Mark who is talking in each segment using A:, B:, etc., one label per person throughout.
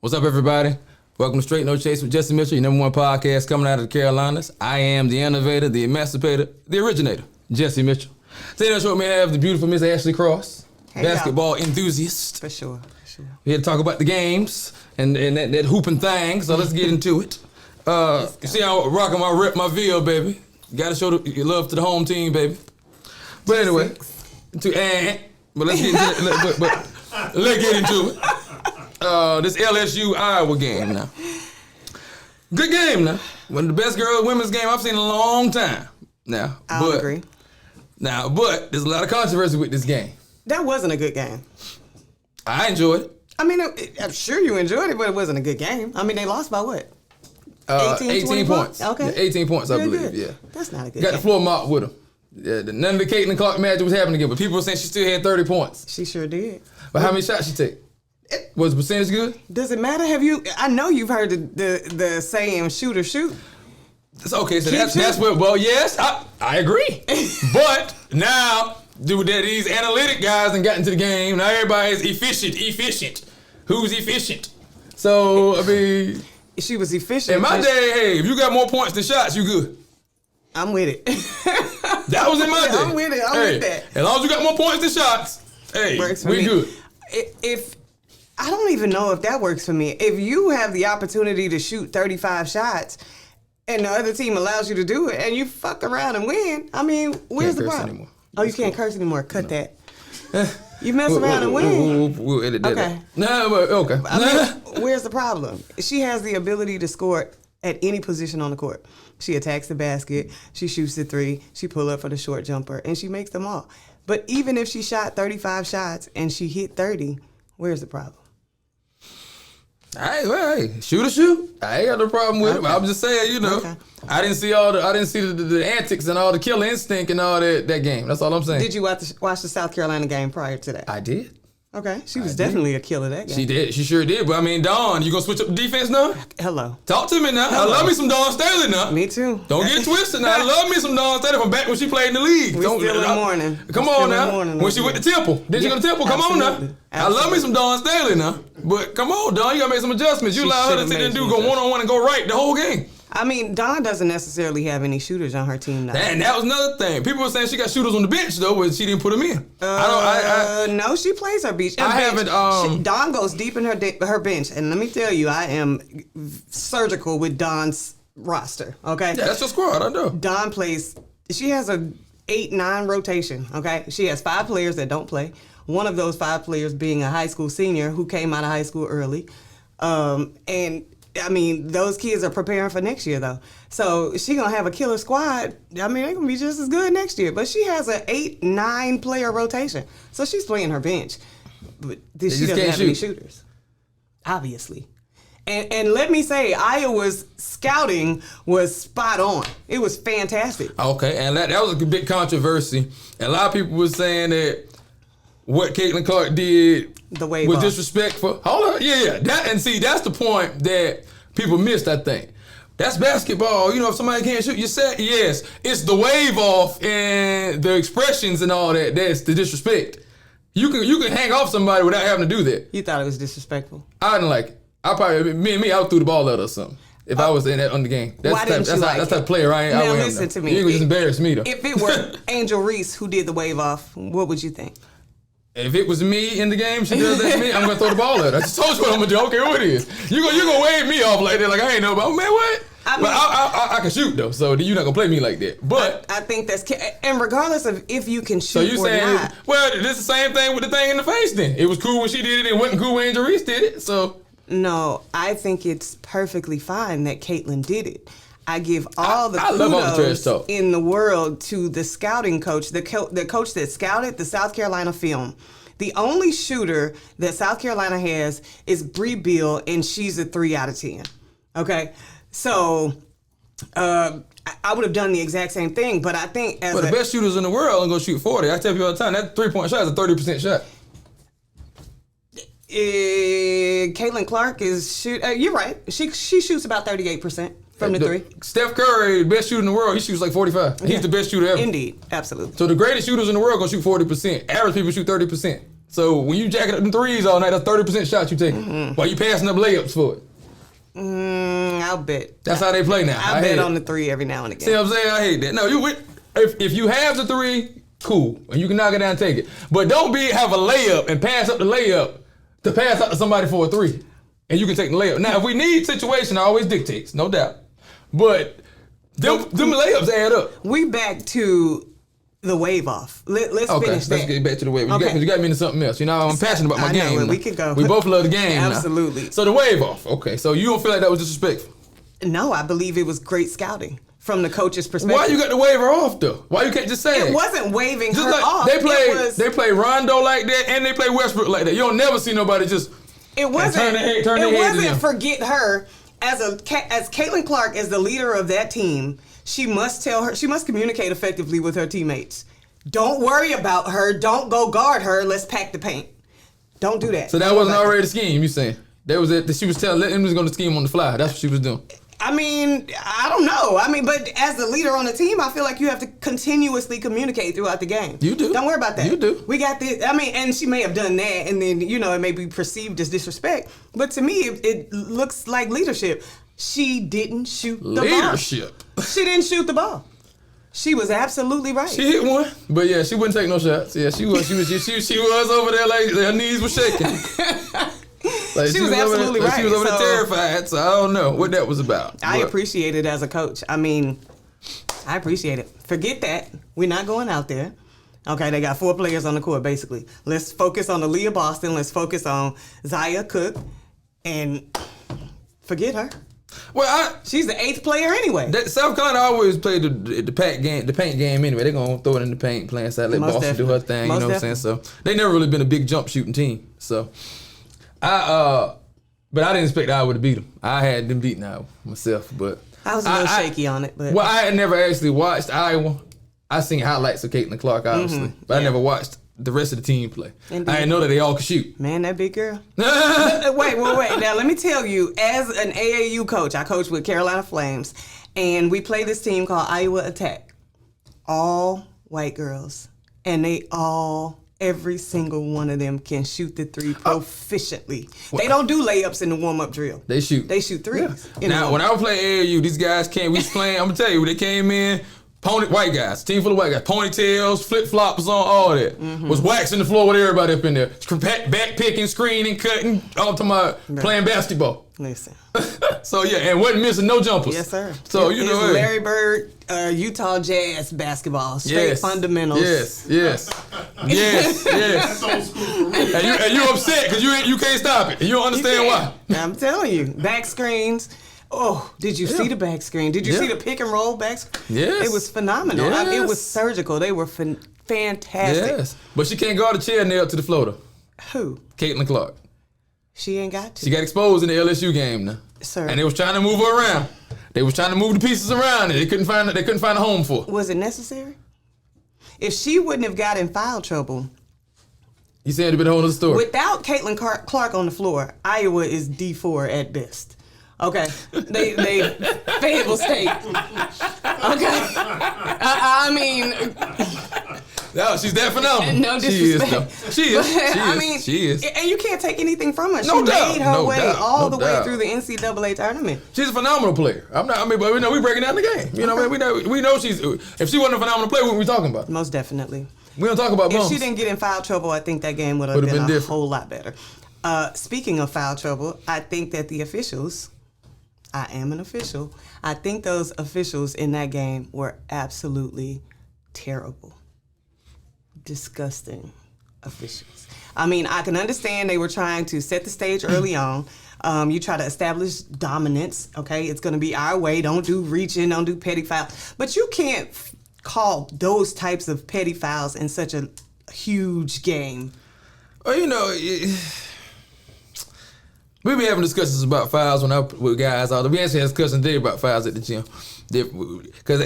A: What's up, everybody? Welcome to Straight No Chase with Jesse Mitchell, your #1 podcast coming out of the Carolinas. I am the innovator, the emancipator, the originator, Jesse Mitchell. Today on the show, we have the beautiful Miss Ashley Cross, basketball enthusiast.
B: For sure.
A: We're here to talk about the games and that hooping thing, so let's get into it. You see how I'm rocking my VO, baby. You gotta show your love to the home team, baby. But anyway, let's get into it. Let's get into it. This LSU Iowa game now. Good game now. One of the best women's game I've seen in a long time. Now,
B: I'll agree.
A: Now, but there's a lot of controversy with this game.
B: That wasn't a good game.
A: I enjoyed it.
B: I mean, I'm sure you enjoyed it, but it wasn't a good game. I mean, they lost by what?
A: 18 points.
B: Okay.
A: Yeah, 18 points, I believe.
B: Good.
A: Yeah.
B: That's not a good
A: Got
B: game.
A: the floor mopped with them. Yeah, none of the Caitlin Clark magic was happening again, but people were saying she still had 30 points.
B: She sure did.
A: But how many shots she take? Was the percentage good?
B: Does it matter? I know you've heard the saying "shoot or shoot."
A: It's okay, so that's what. Well, yes, I agree. But now, these analytic guys and got into the game. Now everybody's efficient. Who's efficient? So I mean,
B: she was efficient.
A: In my day, hey, if you got more points than shots, you good.
B: I'm with it.
A: That was in my day.
B: I'm with it. I'm with that.
A: As long as you got more points than shots, hey, we good.
B: If I don't even know if that works for me. If you have the opportunity to shoot 35 shots and the other team allows you to do it and you fuck around and win, I mean, where's the problem?
A: Anymore.
B: Oh, you can't curse anymore. Cut that. You mess around and win.
A: We'll edit that.
B: Okay.
A: No, but okay.
B: I mean, where's the problem? She has the ability to score at any position on the court. She attacks the basket, she shoots the three, she pull up for the short jumper, and she makes them all. But even if she shot 35 shots and she hit 30, where's the problem?
A: Hey, shoot or shoot. I ain't got no problem with it. I'm just saying,
B: Okay.
A: I didn't see the antics and all the killer instinct and all that game. That's all I'm saying.
B: Did you watch the South Carolina game prior to that?
A: I did.
B: Okay, she was definitely a killer that game.
A: She did. She sure did. But I mean, Dawn, you gonna switch up the defense now?
B: Hello.
A: Talk to me now. I love me some Dawn Staley now.
B: Me too.
A: Don't get twisted now. I love me some Dawn Staley from back when she played in the league.
B: We still in the morning.
A: Come on now. When she went to Temple. Did you go to Temple? Come on now.
B: Absolutely.
A: I love me some Dawn Staley now. But come on, Dawn, you gotta make some adjustments. You allow her to sit there and go one-on-one and go right the whole game.
B: I mean, Dawn doesn't necessarily have any shooters on her team now.
A: And that was another thing. People were saying she got shooters on the bench though, but she didn't put them in.
B: No, she plays her bench. Dawn goes deep in her bench, and let me tell you, I am surgical with Dawn's roster. Okay,
A: yeah, that's your squad. I know.
B: Dawn plays. She has a 8-9 rotation. Okay, she has 5 players that don't play. One of those 5 players being a high school senior who came out of high school early, and. I mean, those kids are preparing for next year, though. So she going to have a killer squad. I mean, they're going to be just as good next year. But she has an 8-9 player rotation. So she's playing her bench. But she doesn't have any shooters, obviously. And let me say, Iowa's scouting was spot on. It was fantastic.
A: Okay, and that was a big controversy. And a lot of people were saying that what Caitlin Clark did was disrespectful. Hold on, yeah. That's the point that people missed, I think. That's basketball. If somebody can't shoot, you say yes. It's the wave off and the expressions and all that. That's the disrespect. You can hang off somebody without having to do that.
B: You thought it was disrespectful?
A: I didn't like it. I would threw the ball at her or something. If I was in that on the game. That's the type of player I am.
B: Now listen to me.
A: You ain't gonna just embarrass me though.
B: If it were Angel Reese who did the wave off, what would you think?
A: If it was me in the game, she does that to me, I'm gonna throw the ball at her. I just told you what I'm gonna do. I don't care what it is. You gonna wave me off like that, like I ain't know about. Man, what? I can shoot though, so you're not gonna play me like that. But
B: I think that's and regardless of if you can shoot
A: so you
B: or
A: saying,
B: not.
A: well, this is the same thing with the thing in the face. Then it was cool when she did it, and wasn't cool when Angel Reese did it. So
B: no, I think it's perfectly fine that Caitlin did it. I give all the kudos in the world to the scouting coach, the coach that scouted the South Carolina film. The only shooter that South Carolina has is Bree Beal, and she's a 3 out of 10. Okay? So, I would have done the exact same thing, but I think
A: the best shooters in the world are going to shoot 40. I tell people all the time, that 3-point shot is a 30% shot.
B: Caitlin Clark is you're right. She shoots about 38% from the 3.
A: Steph Curry, the best shooter in the world, he shoots like 45. He's the best shooter ever.
B: Indeed, absolutely.
A: So the greatest shooters in the world gonna shoot 40%. Average people shoot 30%. So when you jacking up them threes all night, that's 30% shots you taking. While you passing up layups for it.
B: I'll bet.
A: That's how they play now.
B: I bet on the three every now and again.
A: See what I'm saying? I hate that. No, if you have the three, cool, and you can knock it down and take it. But don't have a layup and pass up the layup to pass out to somebody for a three, and you can take the layup. Now, if we need situation, I always dictates, no doubt. But them layups add up.
B: We back to the wave off. Let's finish that.
A: Let's get back to the wave.
B: Okay.
A: You got me into something else. You know, I'm passionate about my game.
B: Know, we can go.
A: We both love the game.
B: Absolutely.
A: Now. So the wave off. Okay, so you don't feel like that was disrespectful?
B: No, I believe it was great scouting from the coach's perspective.
A: Why you got the waiver off though? Why you can't just say
B: it? Wasn't waving
A: just
B: her
A: like
B: off.
A: They play Rondo like that, and they play Westbrook like that. You don't never see nobody just.
B: It wasn't.
A: Turn their head to them.
B: Forget her as Caitlin Clark as the leader of that team. She must communicate effectively with her teammates. Don't worry about her. Don't go guard her. Let's pack the paint. Don't do that.
A: So that wasn't already the scheme. You saying that was it? She was telling them was going to scheme on the fly. That's what she was doing.
B: I mean, I don't know. I mean, but as the leader on the team, I feel like you have to continuously communicate throughout the game.
A: You do.
B: Don't worry about that.
A: You do.
B: We got this. I mean, and she may have done that, and then, it may be perceived as disrespect. But to me, it looks like leadership. She didn't shoot the ball.
A: Leadership.
B: She didn't shoot the ball. She was absolutely right.
A: She hit one, but yeah, she wouldn't take no shots. Yeah, she was over there like her knees were shaking. Like
B: she was absolutely right.
A: She was over there terrified, so I don't know what that was about.
B: I appreciate it as a coach. I mean, I appreciate it. Forget that. We're not going out there. Okay, they got 4 players on the court, basically. Let's focus on Aaliyah Boston. Let's focus on Zaya Cook. And forget her.
A: Well,
B: she's the 8th player anyway.
A: South Carolina always played the paint game anyway. They're going to throw it in the paint, playing side, let Boston do her thing, you know what I'm saying? So they never really been a big jump shooting team. So but I didn't expect Iowa to beat them. I had them beaten Iowa myself, but
B: I was a little shaky on it. But
A: well, I had never actually watched Iowa. I seen highlights of Caitlin Clark, obviously, but I never watched the rest of the team play. Indeed. I didn't know that they all could shoot.
B: Man, that big girl. Wait. Now, let me tell you, as an AAU coach, I coach with Carolina Flames, and we play this team called Iowa Attack. All white girls, and every single one of them can shoot the three proficiently. They don't do layups in the warm-up drill.
A: They shoot.
B: They shoot threes.
A: Yeah. Now, when I was playing AAU, these guys we was playing, I'm going to tell you, they came in, white guys, team full of white guys, ponytails, flip-flops on, all that. Mm-hmm. Was waxing the floor with everybody up in there. Back picking, screening, cutting, all to my playing basketball.
B: Listen.
A: So, yeah, and wasn't missing no jumpers.
B: Yes, sir.
A: So,
B: it's Larry Bird, Utah Jazz basketball, straight fundamentals.
A: Yes.
C: That's old school for me.
A: And you upset because you can't stop it. And you don't understand why.
B: I'm telling you. Back screens. Oh, did you see the back screen? Did you see the pick and roll back screen?
A: Yes.
B: It was phenomenal.
A: Yes.
B: It was surgical. They were fantastic.
A: Yes. But she can't guard a chair nailed to the floor, though.
B: Who?
A: Caitlin Clark.
B: She ain't got to.
A: She got exposed in the LSU game now.
B: Sir.
A: And they was trying to move her around. They was trying to move the pieces around, and they couldn't find a home for her.
B: Was it necessary? If she wouldn't have got in foul trouble.
A: You said it'd been a whole other story.
B: Without Caitlin Clark on the floor, Iowa is D4 at best. Okay, they Fayetteville State. Okay, I mean,
A: no, she's that phenomenal.
B: No disrespect.
A: She is. She is.
B: And you can't take anything from her.
A: No
B: she
A: doubt.
B: made her way all the way
A: doubt.
B: through the NCAA tournament.
A: She's a phenomenal player. But we know we breaking down the game. You know, what I mean, we know she's. If she wasn't a phenomenal player, what were we talking about?
B: Most definitely.
A: We don't talk about bums.
B: If she didn't get in foul trouble, I think that game would have been a whole lot better. Speaking of foul trouble, I think that the officials. I am an official. I think those officials in that game were absolutely terrible. Disgusting officials. I mean, I can understand they were trying to set the stage early on. You try to establish dominance, okay? It's going to be our way. Don't do reaching, don't do petty fouls. But you can't call those types of petty fouls in such a huge game.
A: Well, you know... We be having discussions about fouls with guys. We actually had discussions today about fouls at the gym. Because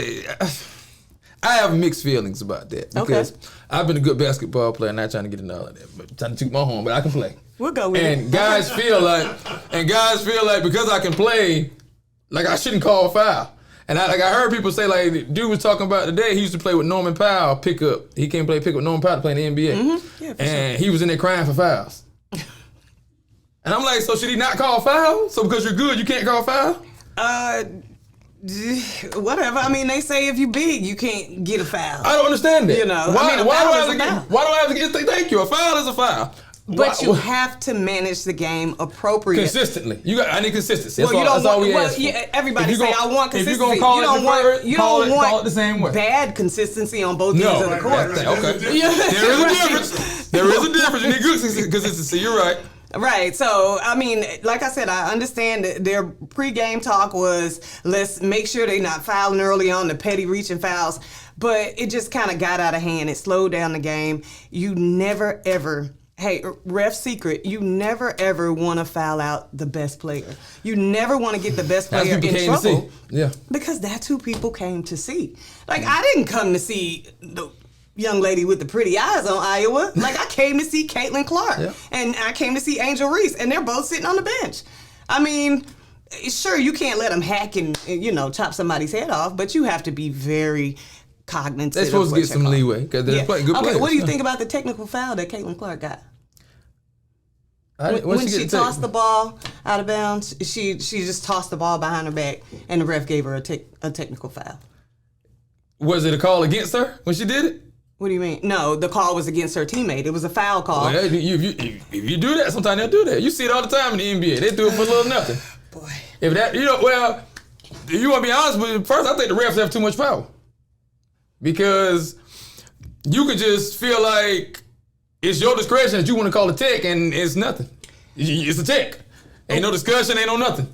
A: I have mixed feelings about that. Because I've been a good basketball player, not trying to get into all of that, but trying to toot my horn, but I can play.
B: We'll go with
A: it. And guys feel like because I can play, like I shouldn't call a foul. And I heard people say, like, dude was talking about today, he used to play with Norman Powell pickup. He came play pickup with Norman Powell to play in the NBA.
B: Mm-hmm. Yeah, for
A: and he was in there crying for fouls. And I'm like, so should he not call foul? So because you're good, you can't call foul?
B: Whatever. I mean, they say if you big, you can't get a foul.
A: I don't understand that.
B: You know,
A: why,
B: I mean, a
A: why
B: foul
A: do I
B: is
A: have
B: a
A: to
B: foul.
A: get? Why do I have to get? Thank you. A foul is a foul.
B: But you have to manage the game appropriately.
A: Consistently. I need consistency.
B: Well,
A: that's all we ask for.
B: yeah, everybody
A: If you
B: say
A: gon-
B: I want
A: if you
B: consistency.
A: gonna call
B: You
A: it
B: don't
A: deferred,
B: want
A: call it the same way.
B: bad consistency on both ends
A: No.
B: of the court.
A: Okay.
B: Yeah.
A: There is a difference. There is a difference. You need good consistency. You're right.
B: Right. So, I mean, like I said, I understand that their pregame talk was, let's make sure they're not fouling early on, the petty reaching fouls. But it just kind of got out of hand. It slowed down the game. You never, ever, hey, ref secret, you never, ever want to foul out the best player. You never want to get the best player in
A: came to
B: trouble.
A: see. Yeah.
B: Because that's who people came to see. Like, I didn't come to see the young lady with the pretty eyes on Iowa. Like, I came to see Caitlin Clark.
A: Yeah.
B: And I came to see Angel Reese. And they're both sitting on the bench. I mean, sure, you can't let them hack and chop somebody's head off, but you have to be very cognizant.
A: They're supposed to get some leeway because they're playing good players.
B: Okay, what do you think about the technical foul that Caitlin Clark got? When she tossed the ball out of bounds, she just tossed the ball behind her back, and the ref gave her a technical foul.
A: Was it a call against her when she did it?
B: What do you mean? No, the call was against her teammate. It was a foul call.
A: Well, if you do that, sometimes they'll do that. You see it all the time in the NBA. They do it for a little nothing.
B: Boy.
A: If that, if you want to be honest with you, first I think the refs have too much power. Because you could just feel like it's your discretion that you want to call a tech and it's nothing. It's a tech. Ain't no discussion, ain't no nothing.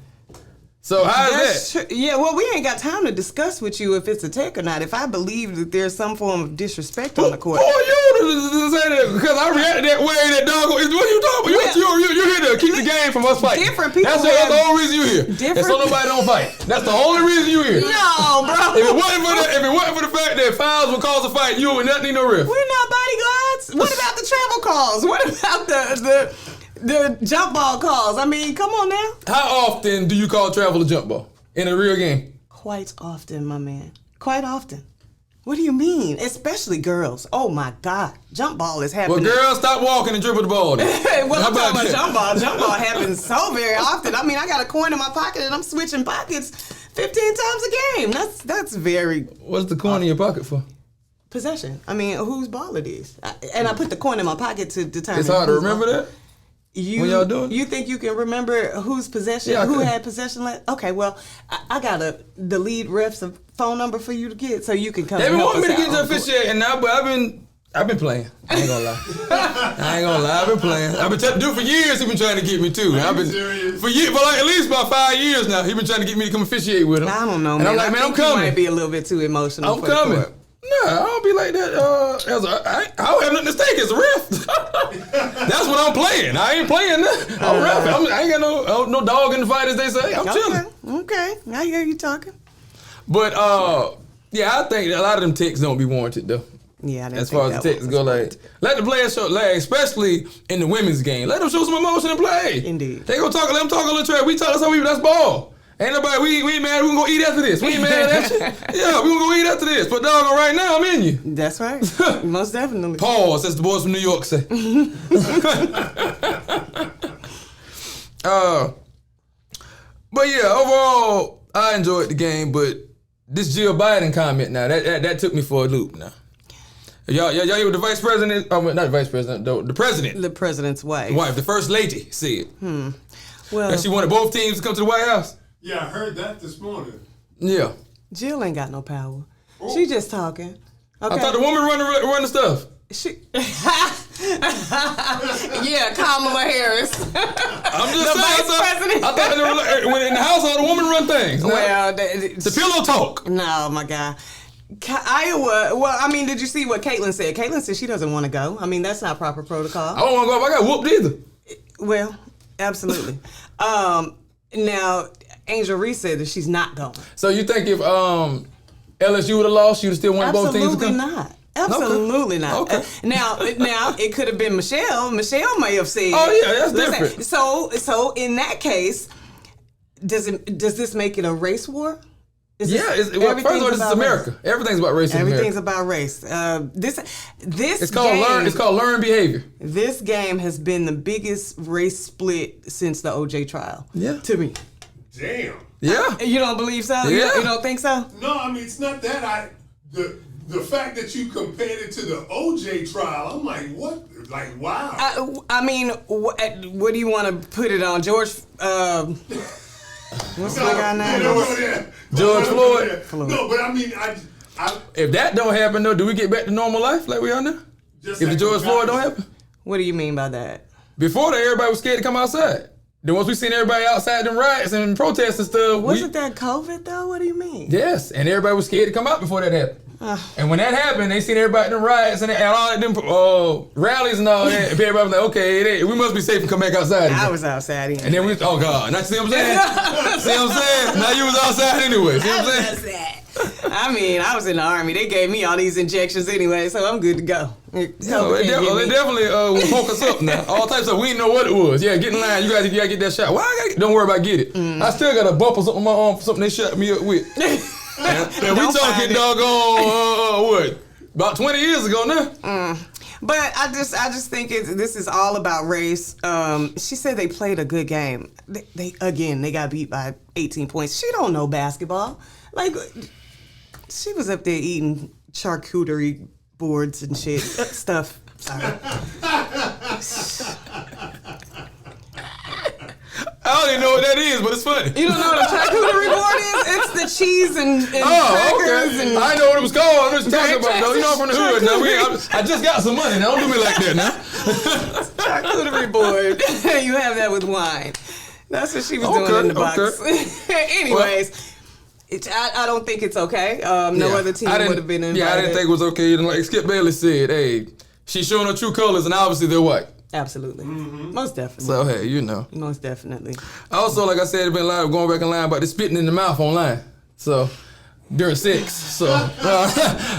A: So how is that?
B: Yeah, well, we ain't got time to discuss with you if it's a tech or not. If I believe that there's some form of disrespect on the court.
A: Oh, you to say that because I reacted that way. That dog. What are you talking about? You're here to keep the game from us fighting.
B: Different people.
A: That's the whole reason you're here. And so nobody don't fight. That's the only reason you're here.
B: No, bro.
A: If it wasn't for the fact that fouls would cause a fight, you would not need no ref.
B: We're not bodyguards. What about the travel calls? What about the jump ball calls? I mean, come on now.
A: How often do you call travel a jump ball in a real game?
B: Quite often, my man. Quite often. What do you mean? Especially girls. Oh my God. Jump ball is happening.
A: Well, girls, stop walking and dribble the ball.
B: Well,
A: How
B: I'm talking about
A: that?
B: jump ball. Jump ball happens so very often. I mean, I got a coin in my pocket and I'm switching pockets 15 times a game. That's very
A: What's the coin in your pocket for?
B: possession. I mean, whose ball it is. And I put the coin in my pocket to determine.
A: It's hard to
B: whose
A: remember
B: ball.
A: that?
B: You,
A: when y'all doing it?
B: You think you can remember whose possession,
A: Yeah, I
B: who
A: can.
B: had possession last? Okay, well, I got the lead ref's phone number for you to get so you can come.
A: They been
B: help
A: wanting me
B: us
A: to get
B: out
A: to
B: on court.
A: officiating now, but I've been playing. I ain't gonna lie. I've been playing. I've been dude for years. He been trying to get me too. I've been
C: serious?
A: for years, for like at least about 5 years now. He been trying to get me to come officiate with him.
B: I don't know,
A: and
B: man.
A: I'm like, man,
B: I
A: I'm
B: think you
A: coming.
B: might be a little bit too emotional.
A: I'm
B: for the
A: coming.
B: court.
A: No, I don't be like that. I don't have nothing to stake as a ref. That's what I'm playing. I ain't playing that. I'm ref. I ain't got no dog in the fight, as they say. I'm chilling.
B: Okay, I hear you talking.
A: But yeah, I think a lot of them ticks don't be warranted though.
B: Yeah, I didn't
A: As far
B: think
A: as
B: that
A: the ticks
B: one
A: go,
B: was
A: like let the players show, like especially in the women's game, let them show some emotion and play.
B: Indeed.
A: They go talk. Let them talk a little trash. We talk. That's ball. Ain't nobody. We ain't mad. We gonna go eat after this. We ain't mad at you. Yeah, we gonna go eat after this. But dog, right now I'm in you.
B: That's right. Most definitely.
A: Pause, as the boys from New York say. But yeah, overall, I enjoyed the game. But this Jill Biden comment now, that took me for a loop now. Y'all hear what the vice president, not the vice president, the president,
B: The president's wife.
A: the first lady said.
B: Well,
A: And she wanted both teams to come to the White House.
C: Yeah, I heard that this morning.
A: Yeah.
B: Jill ain't got no power. She just talking. Okay.
A: I thought the woman run the stuff.
B: She. Yeah, Kamala Harris.
A: I'm just
B: The
A: saying.
B: vice president.
A: I thought when in the household, the woman run things. Now,
B: Well,
A: the pillow talk.
B: No, my God. Iowa, well, I mean, did you see what Caitlin said? Caitlin said she doesn't want to go. I mean, that's not proper protocol.
A: I don't want to go. I got whooped either.
B: Well, absolutely. Now, Angel Reese said that she's not going.
A: So you think if LSU would have lost, you'd have still wanted both teams to
B: Absolutely
A: come?
B: not. Absolutely not.
A: Okay.
B: Now it could have been Michelle. Michelle may have said.
A: Oh yeah, that's
B: listen,
A: different.
B: So in that case, does this make it a race war? It's
A: First of all, this is America.
B: Race.
A: Everything's about race in America.
B: Everything's about race. This
A: it's called learned behavior.
B: This game has been the biggest race split since the OJ trial.
A: Yeah.
B: To me.
C: Damn.
A: Yeah.
B: You don't believe so?
A: Yeah.
B: You don't think so?
C: No, I mean it's not that. The fact that you compared it to the OJ trial, I'm like, what? Like, wow.
B: I mean, what do you want to put it on, George? What's my guy name?
A: George Floyd.
C: No, but I mean, I
A: if that don't happen though, do we get back to normal life like we are now? If the George Floyd don't happen?
B: What do you mean by that?
A: Before that, everybody was scared to come outside. Then once we seen everybody outside them riots and protests and stuff,
B: wasn't that COVID though? What do you mean?
A: Yes, and everybody was scared to come out before that happened. And when that happened, they seen everybody in them riots and all that them rallies and all that. And everybody was like, okay, we must be safe and come back outside again.
B: I was outside anyway.
A: And then oh God, now see what I'm saying? See what I'm saying? Now you was outside anyway. See what I'm saying?
B: I mean, I was in the Army. They gave me all these injections anyway, so I'm good to go.
A: They definitely will hook us up now. All types of, we didn't know what it was. Yeah, get in line. You gotta get that shot. Don't worry about get it. I still got a bump or something on my arm for something they shot me up with. And we talking doggone what? About 20 years ago now.
B: But I just think this is all about race. She said they played a good game. They got beat by 18 points. She don't know basketball. Like, she was up there eating charcuterie boards and shit stuff. Sorry.
A: I don't even know what that is, but it's funny.
B: You don't know what a charcuterie board is? It's the cheese and crackers.
A: Okay. I know what it was called. I know what you're talking about, though. You know I'm from the hood now. I just got some money. Now don't do me like that now.
B: Charcuterie board. You have that with wine. That's what she was doing in the box. Anyways, I don't think it's okay. No other team would have been invited.
A: Yeah, I didn't think it was okay. Like Skip Bailey said, hey, she's showing her true colors, and obviously they're white.
B: Absolutely. Most definitely.
A: So, hey, you know.
B: Most definitely.
A: Also, like I said, there's been a lot of going back in line about the spitting in the mouth online. So, during sex. So,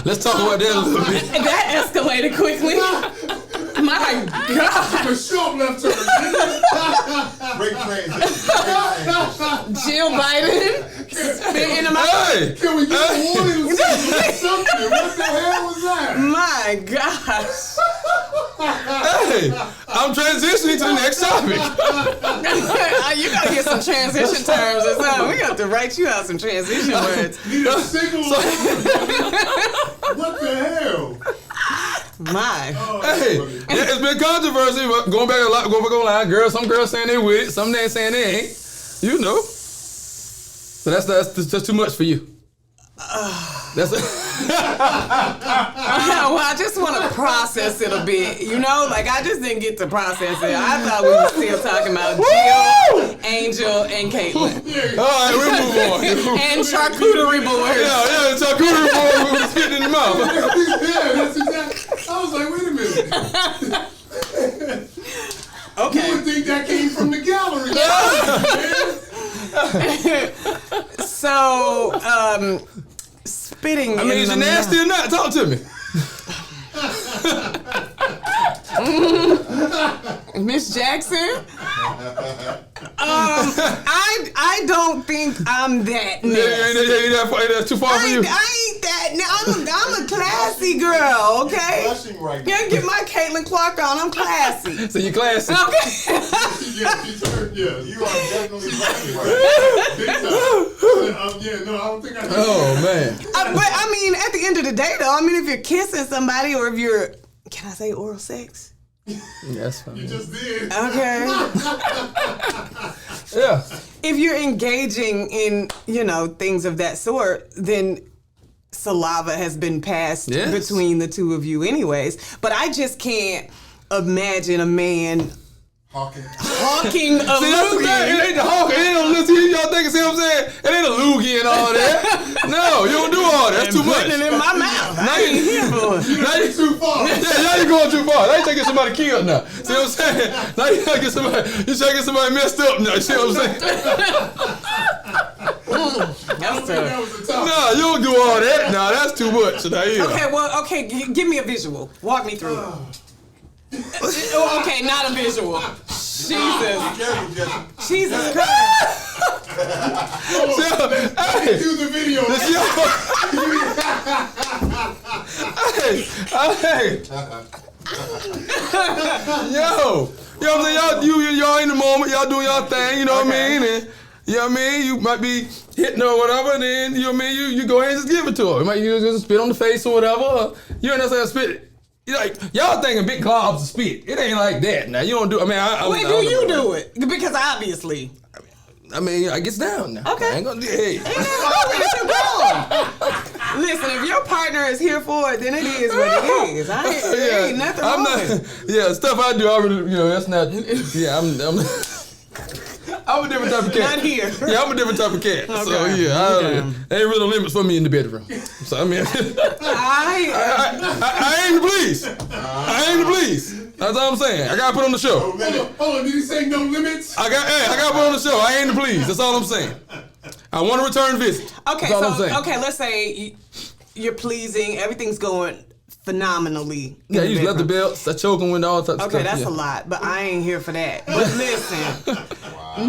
A: let's talk about that a little bit.
B: That escalated quickly. My God.
C: The short left turn.
D: Great transition.
B: Jill Biden spit in the mouth.
A: Hey!
C: Can we get a warning or something? What the hell was that?
B: My gosh.
A: Hey! I'm transitioning to the next topic.
B: You gotta get some transition terms or something. We got to write you out some transition words.
C: Need a single. What the hell?
B: My.
A: Hey, it's been controversy, but going back online, some girls saying they with it, some they ain't saying they ain't. You know. So that's too much for you. Well,
B: I just want to process it a bit, you know? Like, I just didn't get to process it. I thought we were still talking about Jill, Angel, and Caitlin.
A: All right, we'll move on.
B: And charcuterie boards.
A: Yeah, charcuterie board with spitting in the mouth.
C: Yeah, that's exactly. I was like, wait a minute.
B: Okay.
C: You would think that came from the gallery.
B: So, spitting
A: I mean, is you nasty or not? Talk to me.
B: Miss Jackson? I don't think I'm that nasty.
A: That's too far for you.
B: I ain't that. I'm a classy girl, okay?
D: Blushing right now.
B: Yeah, get my Caitlin Clark on. I'm classy.
A: So you classy.
B: Okay.
C: Yeah,
D: You are definitely blushing right
C: big time. Yeah, no, I don't think I did.
A: Oh, man.
B: But I mean, at the end of the day, though, I mean, if you're kissing somebody or if you're, can I say oral sex?
A: Yeah, that's fine.
C: You just did.
B: Okay.
A: Yeah.
B: If you're engaging in, things of that sort, then saliva has been passed between the two of you anyways. But I just can't imagine a man hawking a
A: See, that's the
B: loogie.
A: thing. It ain't the hawking. It ain't no listen. Y'all think, see what I'm saying? It ain't a loogie and all that. No, you don't do all that. That's too much.
B: Putting it in my mouth. I ain't here for it.
A: Now you too far. Yeah, now you going too far. Now you trying to get somebody killed now. See what I'm saying? Now you trying to get somebody messed up now. See what I'm saying?
C: That was the top.
A: No, you don't do all that. No, that's too much. Now, yeah.
B: Okay, give me a visual. Walk me through it. Okay, not a visual. Jesus.
D: Careful, Jesse.
B: Jesus Christ.
A: Hey,
C: Do the video.
A: hey. Yo, you know what I'm saying? Y'all in the moment, y'all doing y'all thing, you know what I mean? And you know what I mean? You might be hitting her or whatever, and then you know what I mean? You go ahead and just give it to her. You might use just spit on the face or whatever. Or, you know what I'm saying? Spit. You like y'all thinking big globs of spit. It ain't like that. Now you don't do. I mean,
B: Wait, do you do it? Because obviously.
A: I mean, I gets down now.
B: Okay.
A: I ain't gonna do. Hey.
B: Listen, if your partner is here for it, then it is what it is. There ain't nothing wrong with it.
A: Yeah, stuff I do, I really, that's not. Yeah, I'm a different type of cat.
B: Not here.
A: Yeah, I'm a different type of cat.
B: Okay.
A: So yeah, there ain't really limits for me in the bedroom. So I mean, I aim to please. I aim to please. That's all I'm saying. I gotta put on the show.
C: Hold on. Did he say no limits?
A: I gotta put on the show. I aim to please. That's all I'm saying. I want a return visit.
B: Okay,
A: That's all I'm saying.
B: okay, let's say you're pleasing, everything's going phenomenally.
A: Yeah, you leather belts, I choke them with all types of stuff.
B: Okay, that's a lot, but I ain't here for that. But listen,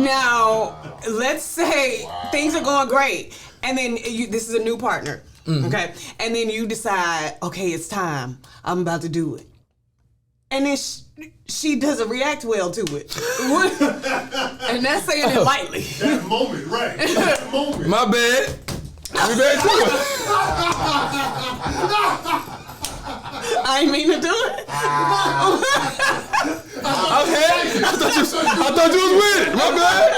B: now let's say things are going great, and then this is a new partner, okay, and then you decide, okay, it's time. I'm about to do it, and then she doesn't react well to it, and that's saying it lightly.
C: That moment, right? That moment.
A: My bad. We back to it.
B: I ain't mean to do it.
A: Okay. I thought you was with it. My bad.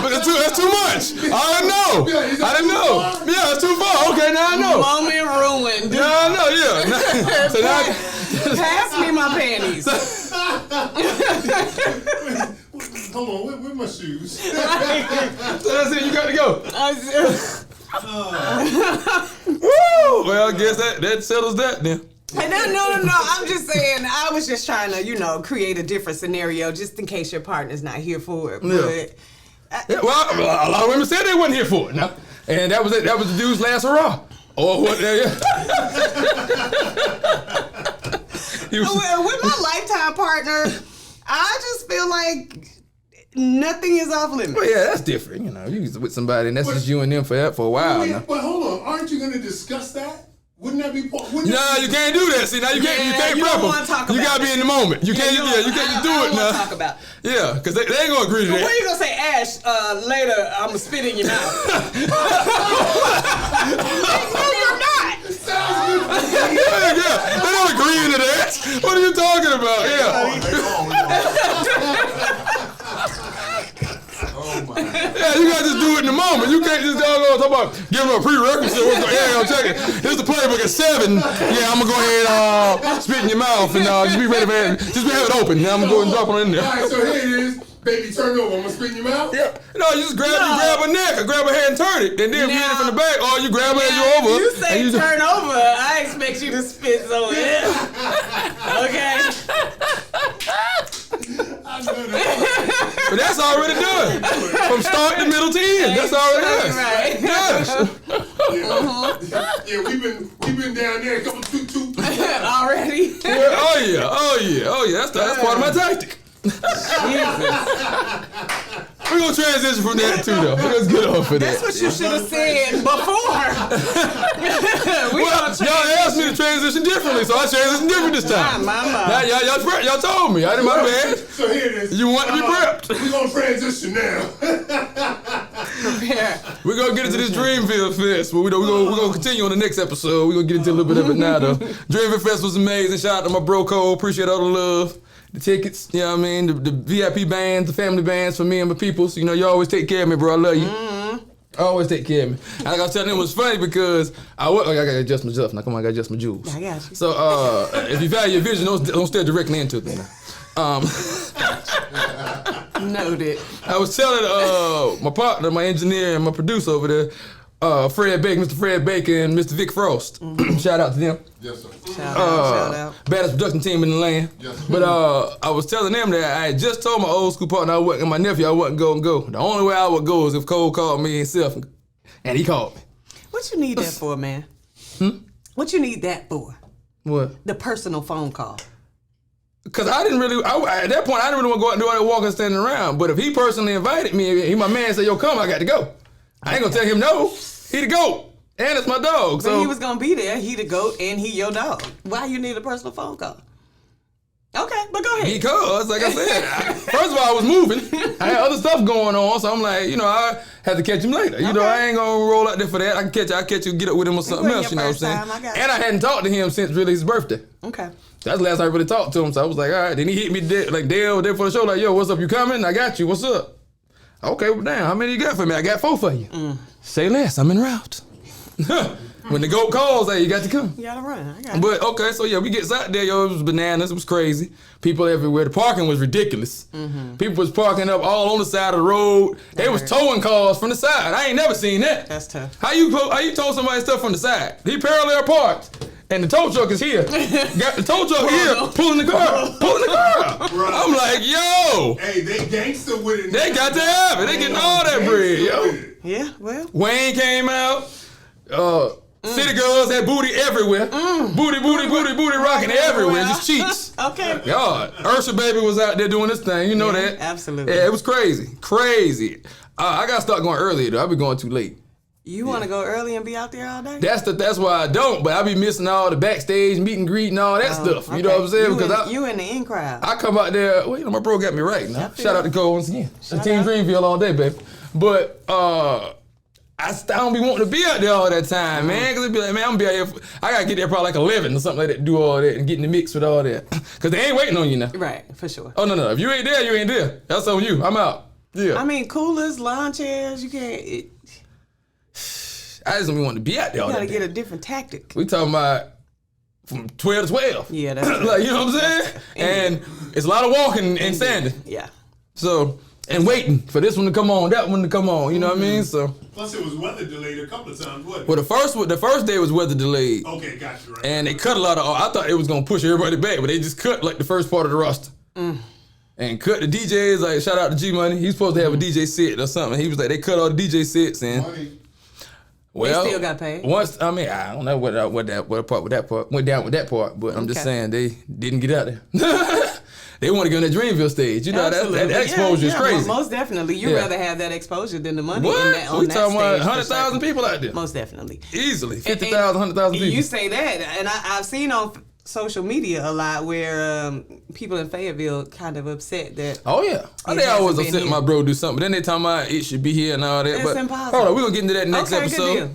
A: But that's too much. I didn't know. I didn't know. Yeah, it's too far. Okay, now I know.
B: Moment ruined.
A: Now I know. Yeah. So now,
B: pass me my panties.
C: Hold on, where my shoes?
A: So that's it. You got to go. Woo! Well, I guess that settles that then.
B: No. I'm just saying. I was just trying to, create a different scenario, just in case your partner's not here for it. But
A: Yeah, well, a lot of women said they wasn't here for it. Now, and that was it. That was the dude's last hurrah. Or what?
B: With my lifetime partner, I just feel like nothing is off limits.
A: Well, yeah, that's different. You with somebody and that's just you and them for a while now.
C: But hold on, aren't you going to discuss that? Wouldn't that be part?
A: No, you can't do that. See, now you can't prep them. You gotta be in the moment. You can't. You can't do it now.
B: Talk about.
A: Yeah, because they ain't gonna agree to that.
B: What are you gonna say, Ash? Later, I'm gonna spit in your mouth. No, you're not.
A: Yeah, they don't agree to that. What are you talking about? Yeah, you gotta just do it in the moment. You can't just go talk about giving them a prerequisite. I'm checking. Here's the playbook at 7. Yeah, I'm gonna go ahead and spit in your mouth and just be ready for it. Just have it open. Now I'm gonna go and drop it in there.
C: All right, so here it is. Baby, turn over. I'm gonna spit in your mouth.
A: Yeah. No, you just grab her neck or grab her head and turn it. And then if you hit it from the back, or you grab her as you're over.
B: You say turn over, I expect you to spit so in. Okay.
A: But that's already done. From start to middle to end. That's already done.
B: Right.
A: Yes.
C: Yeah, we've been down there a couple toot.
B: Already?
A: Yeah, oh yeah. That's part of my tactic. We're gonna transition from that too, though. Let's get off of that.
B: That's what you should have said before.
A: Y'all asked me to transition differently, so I transitioned different this time. Now, y'all told me. I didn't my bad.
C: So here it is.
A: You want to be prepped.
C: We're gonna transition now.
A: We're gonna get into this Dreamville Fest. We're gonna continue on the next episode. We're gonna get into a little bit of it now, though. Dreamville Fest was amazing. Shout out to my bro Cole. Appreciate all the love. The tickets, you know what I mean? The VIP bands, the family bands for me and my peoples. You always take care of me, bro. I love you. I always take care of me. And like I was telling them, it was funny because I gotta adjust myself. Now, come on, I gotta adjust my jewels.
B: I got you.
A: So, if you value your vision, don't stare directly into it.
B: Noted.
A: I was telling my partner, my engineer, and my producer over there, Fred Bacon, Mr. Fred Bacon, and Mr. Vic Frost. Shout out to them.
D: Yes, sir.
B: Shout out.
A: Baddest production team in the land.
D: Yes, sir.
A: But I was telling them that I had just told my old school partner and my nephew I wasn't going to go. The only way I would go is if Cole called me himself, and he called me.
B: What you need that for, man? What you need that for?
A: What?
B: The personal phone call.
A: Because at that point, I didn't really want to go out and do all that walking, standing around. But if he personally invited me, he my man said, yo, come, I got to go. I ain't going to tell him no. He the GOAT. And it's my dog.
B: But he was going to be there. He the GOAT and he your dog. Why you need a personal phone call? Okay, but go ahead.
A: Because, like I said, first of all, I was moving. I had other stuff going on, so I'm like, I had to catch him later. I ain't gonna roll out there for that. I'll catch you, get up with him or something else, you know what I'm saying? And I hadn't talked to him since really his birthday.
B: Okay.
A: That's the last time I really talked to him, so I was like, all right. Then he hit me like day for the show, like, yo, what's up, you coming? I got you, what's up? Okay, well, damn, how many you got for me? I got 4 for you. Say less, I'm en route. When the GOAT calls, hey, you got to come.
B: You gotta run. I got it.
A: But okay, so yeah, we get out there, yo. It was bananas. It was crazy. People everywhere. The parking was ridiculous. People was parking up all on the side of the road. They was towing cars from the side. I ain't never seen that.
B: That's tough.
A: How you tow somebody's stuff from the side? He parallel parked. And the tow truck is here. Got the tow truck here, pulling the car.
C: Right.
A: I'm like, yo.
C: Hey, they gangster with it.
A: They got to have it. They getting all that bread, yo.
B: Yeah, well.
A: Wayne came out. City girls had booty everywhere. Booty rocking everywhere. Just cheeks.
B: Okay.
A: God. Ursha Baby was out there doing this thing. You know that.
B: Absolutely.
A: Yeah, it was crazy. Crazy. I got to start going earlier, though. I be going too late.
B: You want to go early and be out there all day?
A: That's why I don't, but I be missing all the backstage meet and greet and all that stuff. You know what I'm saying?
B: You in the in crowd.
A: I come out there. Well, my bro got me right now. Shout out to Cole once again. Team Dreamville all day, baby. But I don't be wanting to be out there all that time, man. Cause it be like, man, I'm gonna be out here. I gotta get there probably like 11 or something like that to do all that and get in the mix with all that. Cause they ain't waiting on you now.
B: Right, for sure.
A: Oh no. If you ain't there, you ain't there. That's on you. I'm out. Yeah.
B: I mean, coolers, lawn chairs, you can't.
A: I just don't be wanting to be out there all
B: You
A: that
B: gotta
A: day.
B: get a different tactic.
A: We talking about from 12 to 12.
B: Yeah, that's
A: like, you know what I'm saying? And it's a lot of walking and standing.
B: Yeah.
A: So, and waiting for this one to come on, that one to come on. You know what I mean? So.
C: Plus, it was weather delayed a couple of times, wasn't it?
A: Well, the first day was weather delayed.
C: Okay, got you right.
A: And they cut a lot of. I thought it was gonna push everybody back, but they just cut like the first part of the roster. And cut the DJs. Like, shout out to G Money. He's supposed to have a DJ set or something. He was like, they cut all the DJ sets and.
D: Money.
A: Well,
B: they still got paid.
A: Once, I mean, I don't know what part went down with that part, but I'm just saying they didn't get out there. They want to go on the Dreamville stage. You know, that exposure is crazy.
B: Well, most definitely. You'd rather have that exposure than the money
A: What?
B: in that, on
A: We
B: that
A: talking about
B: stage, for
A: 100,000
B: certain.
A: people out there.
B: Most definitely.
A: Easily. 50,000, 100,000 people.
B: You say that, and I've seen on social media a lot where people in Fayetteville kind of upset that.
A: Oh, yeah. They always upset my bro do something. But then they talking about it should be here and all that.
B: It's
A: but
B: impossible.
A: Hold on, we're going to get into that next
B: Okay,
A: episode.
B: good deal.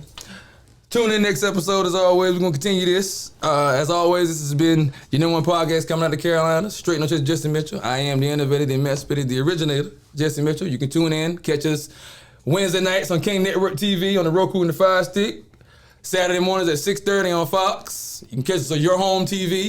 A: Tune in next episode as always. We're going to continue this. As always, this has been your number one podcast coming out of Carolina. Straight no chase, Jesse Mitchell. I am the innovator, the emancipator, the originator, Jesse Mitchell. You can tune in, catch us Wednesday nights on King Network TV on the Roku and the Fire Stick. Saturday mornings at 6:30 on Fox. You can catch us on Your Home TV.